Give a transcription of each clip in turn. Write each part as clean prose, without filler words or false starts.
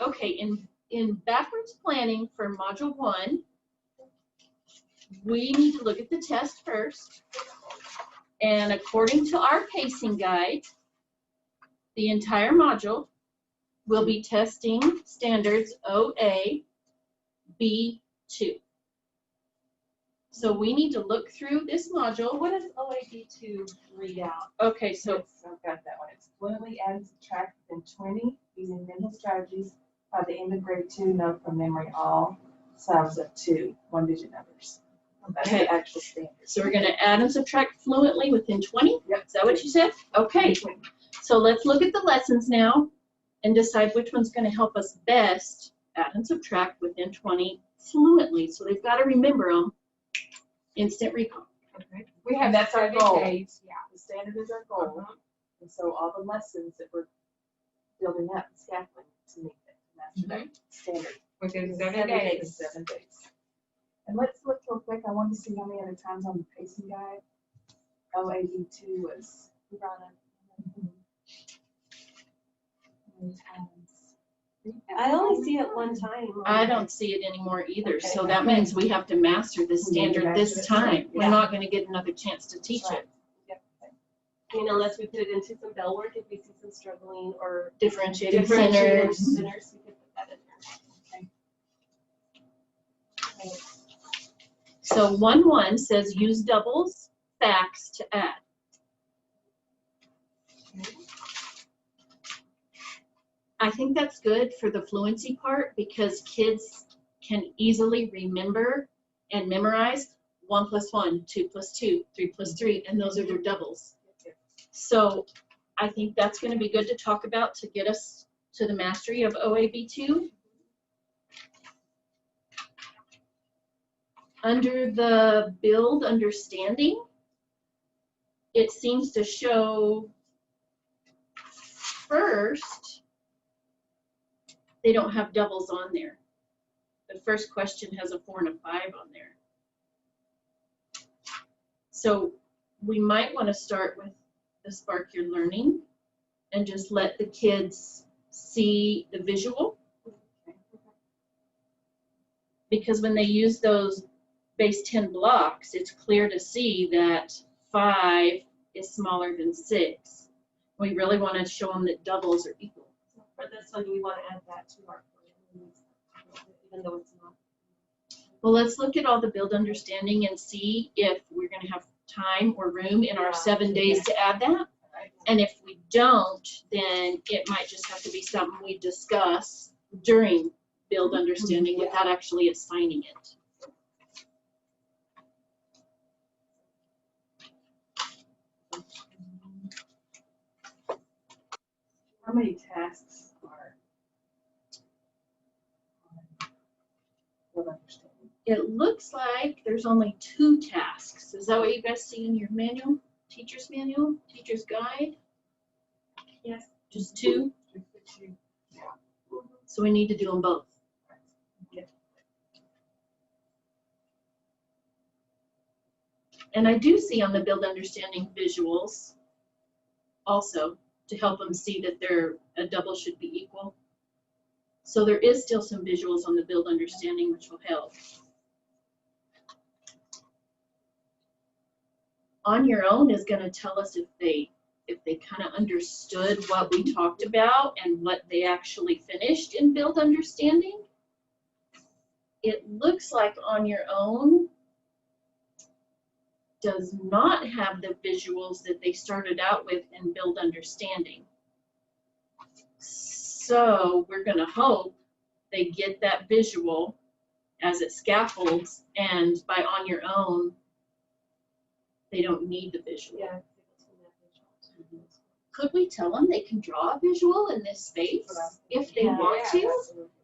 Okay, in backwards planning for module 1, we need to look at the test first. And according to our pacing guide, the entire module will be testing standards OA B2. So we need to look through this module. What does OAB2 read out? Okay, so I've got that one. It's fluently add and subtract within 20 using mental strategies. By the end of grade 2, know from memory all subs of 2 one-digit numbers. That's okay. the actual standard. So we're going to add and subtract fluently within 20? Yep. Is that what you said? Okay. So let's look at the lessons now and decide which one's going to help us best add and subtract within 20 fluently. So they've got to remember them. Instant recall. Okay. We have that's our goal. Days. Yeah. The standard is our goal. And so all the lessons that we're building up, scaffolding to meet that, to master that standard. Within 7 days. 7 days. And let's look real quick. I wanted to see how many other times on the pacing guide OAB2 was brought up. How many times? I only see it one time. I don't see it anymore either. Okay. So that means we have to master the standard this time. Yeah. We're not going to get another chance to teach it. Yep. I mean, unless we put it into some bell work, if we see some struggling or Differentiated differentiated centers. centers, we could put that in there. Okay. So 1.1 says use doubles, facts to add. I think that's good for the fluency part because kids can easily remember and memorize 1 + 1, 2 + 2, 3 + 3, and those are their doubles. So I think that's going to be good to talk about to get us to the mastery of OAB2. Under the build understanding, it seems to show first, they don't have doubles on there. The first question has a 4 and a 5 on there. So we might want to start with the Spark Your Learning and just let the kids see the visual. Because when they use those base 10 blocks, it's clear to see that 5 is smaller than 6. We really want to show them that doubles are equal. For this one, do we want to add that to our plan, even though it's not? Well, let's look at all the build understanding and see if we're going to have time or room in our 7 days to add that. And if we don't, then it might just have to be something we discuss during build understanding without actually assigning it. How many tasks are build understanding? It looks like there's only 2 tasks. Is that what you guys see in your manual? Teacher's manual? Teacher's guide? Yes. Just 2? Yeah. So we need to do them both. And I do see on the build understanding visuals also to help them see that a double should be equal. So there is still some visuals on the build understanding which will help. On your own is going to tell us if they kind of understood what we talked about and what they actually finished in build understanding. It looks like on your own does not have the visuals that they started out with in build understanding. So we're going to hope they get that visual as it scaffolds, and by on your own, they don't need the visual. Yeah. Could we tell them they can draw a visual in this space if they want to?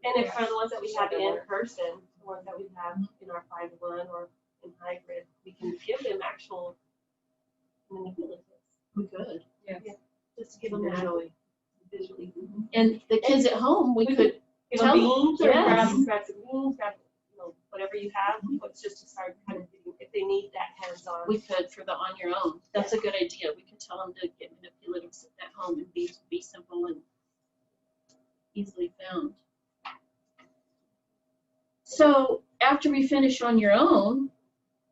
And if for the ones that we have in person, the ones that we have in our 5-1 or in hybrid, we can give them actual manipulatives. We could. Yeah. Just to give them visually. And the kids at home, we could Give tell them them. beans or Yes. grab some beans, grab whatever you have, but it's just to start kind of getting, if they need that hands-on. We could for the on your own. That's a good idea. We could tell them to get manipulatives at home and be simple and easily found. So after we finish on your own,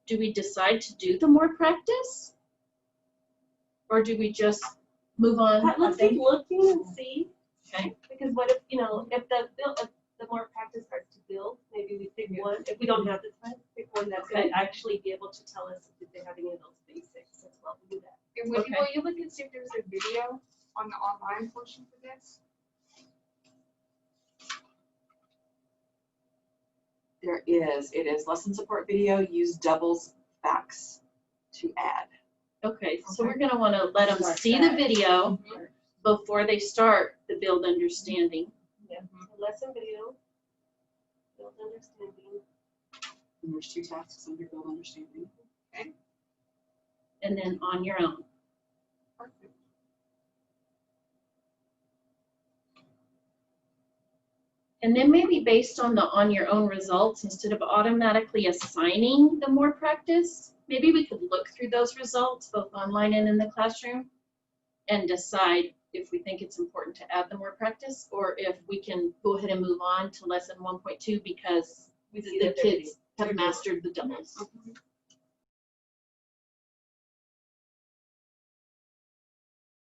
do we decide to do the more practice? Or do we just move on? Let's keep looking and see. Okay. Because what if, if the more practice starts to build, maybe we pick one, if we don't have the time, pick one that's gonna actually be able to tell us if they have any of those basics as well. We do that. And will you look and see if there's a video on the online portion for this? There is. It is lesson support video. Use doubles facts to add. Okay, so we're gonna wanna let them see the video before they start the build understanding. Yeah. Lesson video, build understanding. And there's 2 tasks under build understanding. And then on your own. Perfect. And then maybe based on the on your own results, instead of automatically assigning the more practice, maybe we could look through those results, both online and in the classroom, and decide if we think it's important to add the more practice, or if we can go ahead and move on to lesson 1.2 because the kids have mastered the doubles.